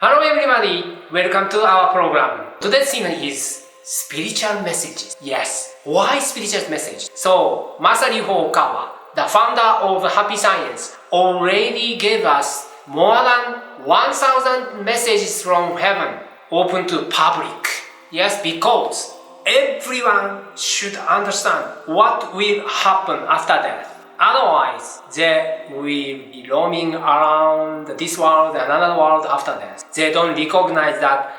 Hello everybody, welcome to our program. Today's theme is spiritual messages. Yes, why spiritual message? So, Masaru Okawa, the founder of Happy Science, already gave us more than 1000 messages from heaven open to public. Yes, because everyone should understand what will happen after death. Otherwise, they will be roaming around this world and another world after death. They don't recognize that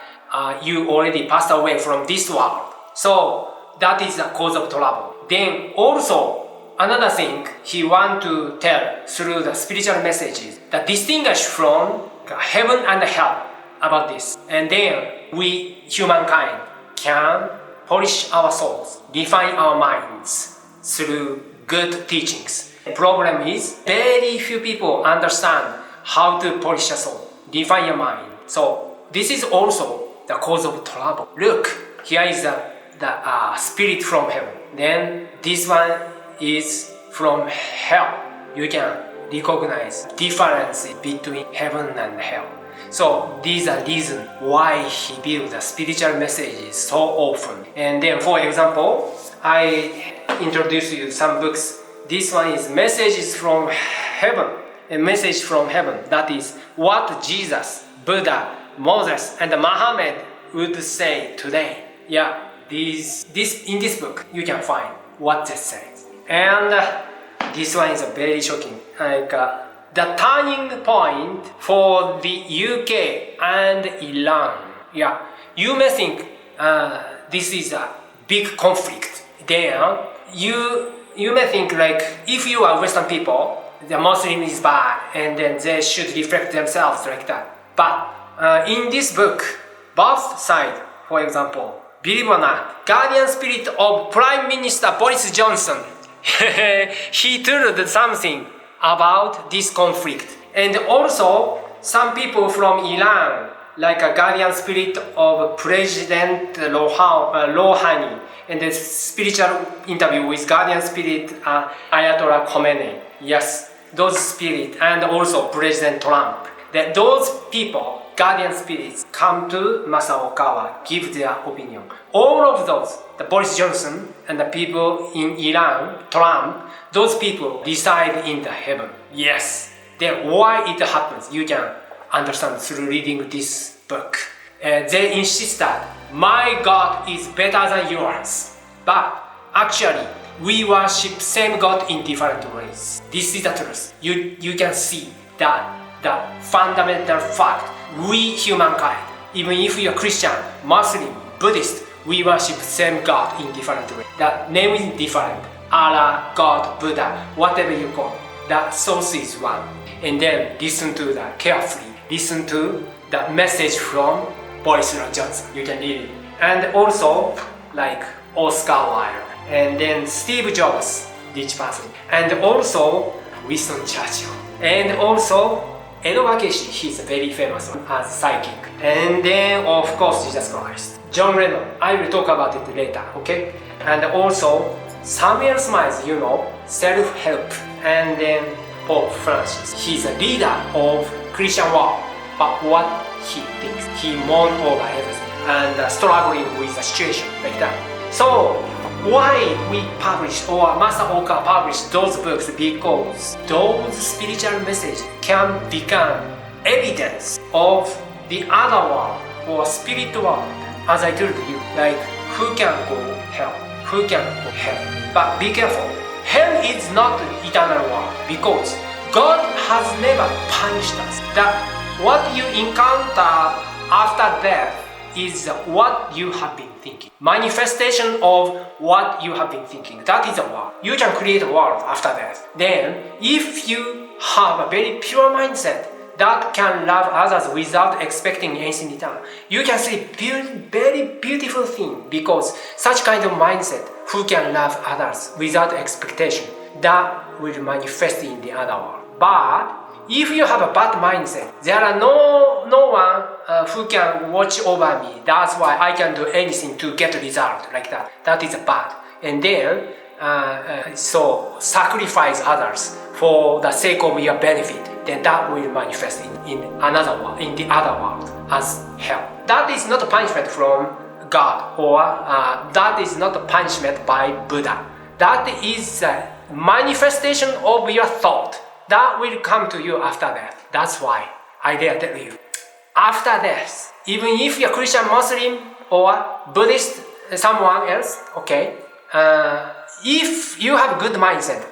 you already passed away from this world. So that is the cause of trouble. Then also, another thing he wants to tell through the spiritual messages that distinguish from heaven and hell about this. And then we, humankind, can polish our souls, refine our minds through good teachings. The problem is very few people understand how to polish a soul, refine your mind. So this is also the cause of trouble. Look, here is the spirit from heaven. Then this one is from hell. You can recognize difference between heaven and hell. So these are reasons why he built the spiritual messages so often. And then, for example, I introduce you some books. This one is Messages from Heaven. A message from heaven. That is what Jesus, Buddha, Moses, and Muhammad would say today. Yeah, in this book you can find what they say. And this one is very shocking. The turning point for the UK and Iran. Yeah, you may think this is a big conflict. Then you may think like if you are Western people, the Muslim is bad and then they should reflect themselves like that. But in this book, both sides, for example, believe or not, guardian spirit of Prime Minister Boris Johnson, he told something about this conflict. And also, some people from Iran, like a guardian spirit of President Rouhani, and the spiritual interview with guardian spirit Ayatollah Khomeini. Yes, those spirits, and also President Trump. That those people, guardian spirits, come to Masaru Okawa, give their opinion. All of those, the Boris Johnson and the people in Iran, Trump, those people reside in the heaven. Yes. Then why it happens, you can understand through reading this book. They insist that my God is better than yours. But actually, we worship same God in different ways. This is the truth. You can see that the fundamental fact. We humankind, even if you are Christian, Muslim, Buddhist, we worship same God in different ways. The name is different. Allah, God, Buddha, whatever you call. The source is one. And then listen to that carefully. Listen to the message from Boris Johnson. You can read it. And also like Oscar Wilde. And then Steve Jobs, rich person. And also Winston Churchill. And also Edward Casey, he's very famous as psychic. And then of course Jesus Christ. John Lennon, I will talk about it later, okay? And also Samuel Smiles, self-help. And then Pope Francis, he's a leader of Christian world. But what he thinks, he mourns over everything and struggling with the situation like that. So why we publish or Masaru Okawa published those books? Because those spiritual messages can become evidence of the other world or spirit world. As I told you, like who can go hell, who can go heaven. But be careful, hell is not the eternal world because God has never punished us. That what you encounter after death is what you have been thinking. Manifestation of what you have been thinking. That is a world. You can create a world after death. Then, if you have a very pure mindset that can love others without expecting anything in return, you can see very beautiful thing because such kind of mindset, who can love others without expectation, that will manifest in the other world. But if you have a bad mindset, there are no one who can watch over me. That's why I can do anything to get a result like that. That is bad. And then, so sacrifice others for the sake of your benefit. then that will manifest in another world, in the other world as hell. That is not a punishment from God, or that is not a punishment by Buddha. That is a manifestation of your thought that will come to you after death. That's why I dare tell you. After death, even if you're Christian, Muslim, or Buddhist, someone else, okay, if you have good mindset,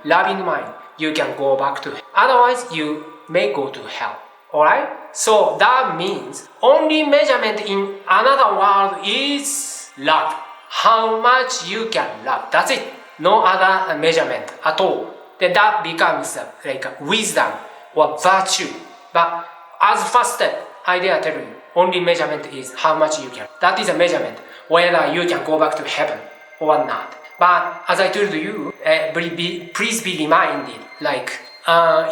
loving mind, you can go back to hell. Otherwise, you may go to hell. Alright? So that means only measurement in another world is love. How much you can love. That's it. No other measurement at all. Then that becomes like a wisdom or virtue. But as first step, I dare tell you, only measurement is how much you can. That is a measurement, whether you can go back to heaven or not. But as I told you, please be reminded, like,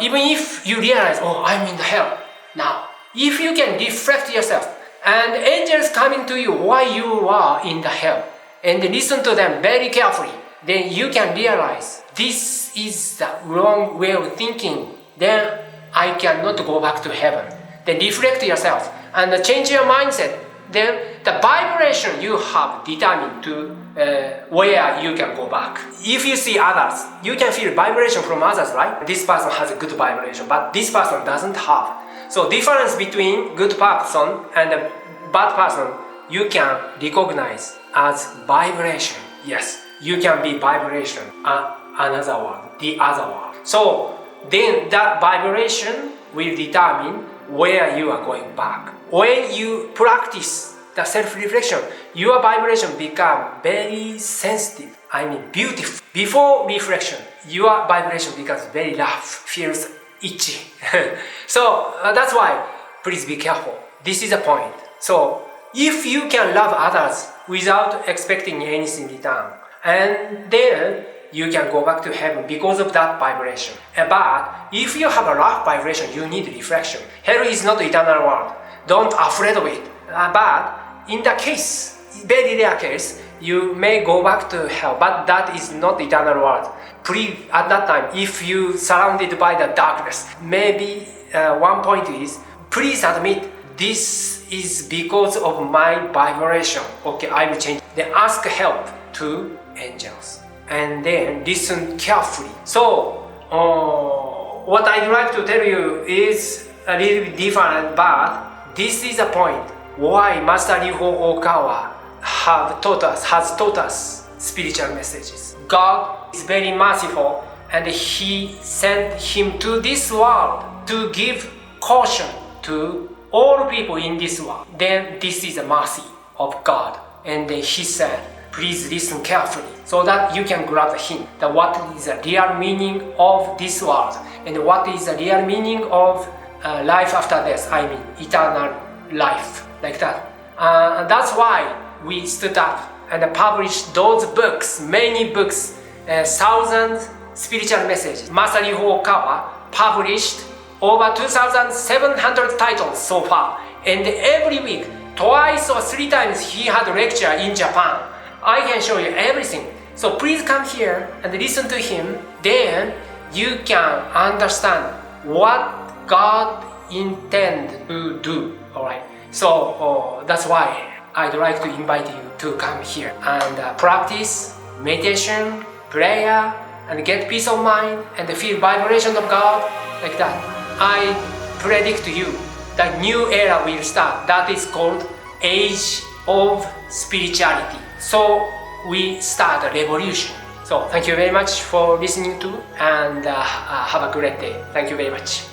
even if you realize, oh, I'm in the hell now, if you can reflect yourself, and angels coming to you while you are in the hell, and listen to them very carefully, then you can realize this is the wrong way of thinking. Then I cannot go back to heaven. Then reflect yourself and change your mindset. Then the vibration you have determined to where you can go back. If you see others, you can feel vibration from others, right? This person has a good vibration, but this person doesn't have. So difference between good person and a bad person, you can recognize as vibration. Yes, you can be vibration, another one, the other one. So then that vibration will determine where you are going back. When you practice the self-reflection, your vibration become very sensitive, beautiful. Before reflection, your vibration becomes very rough, feels itchy. So that's why, please be careful. This is a point. So if you can love others without expecting anything in return, and then you can go back to heaven because of that vibration. But if you have a rough vibration, you need reflection. Hell is not eternal world. Don't afraid of it. But in the case, very rare case, you may go back to hell, but that is not eternal world. At that time, if you surrounded by the darkness, maybe one point is, please admit this is because of my vibration. Okay, I will change. Then ask help to angels. And then listen carefully. So, what I'd like to tell you is a little bit different, but this is a point why Master Ryuho Okawa has taught us spiritual messages. God is very merciful, and He sent him to this world to give caution to all people in this world. Then this is a mercy of God. And then He said, please listen carefully so that you can grab the hint that what is the real meaning of this world and what is the real meaning of life after death, eternal life, like that. That's why we stood up and published those books, many books, 1,000 spiritual messages. Master Ryuho Okawa published over 2,700 titles so far, and every week, twice or three times he had a lecture in Japan. I can show you everything. So please come here and listen to him. Then you can understand what God intended to do. Alright. So that's why I'd like to invite you to come here and practice meditation, prayer, and get peace of mind and feel vibration of God like that. I predict to you that new era will start. That is called Age of Spirituality. So we start a revolution. So thank you very much for listening to, and have a great day. Thank you very much.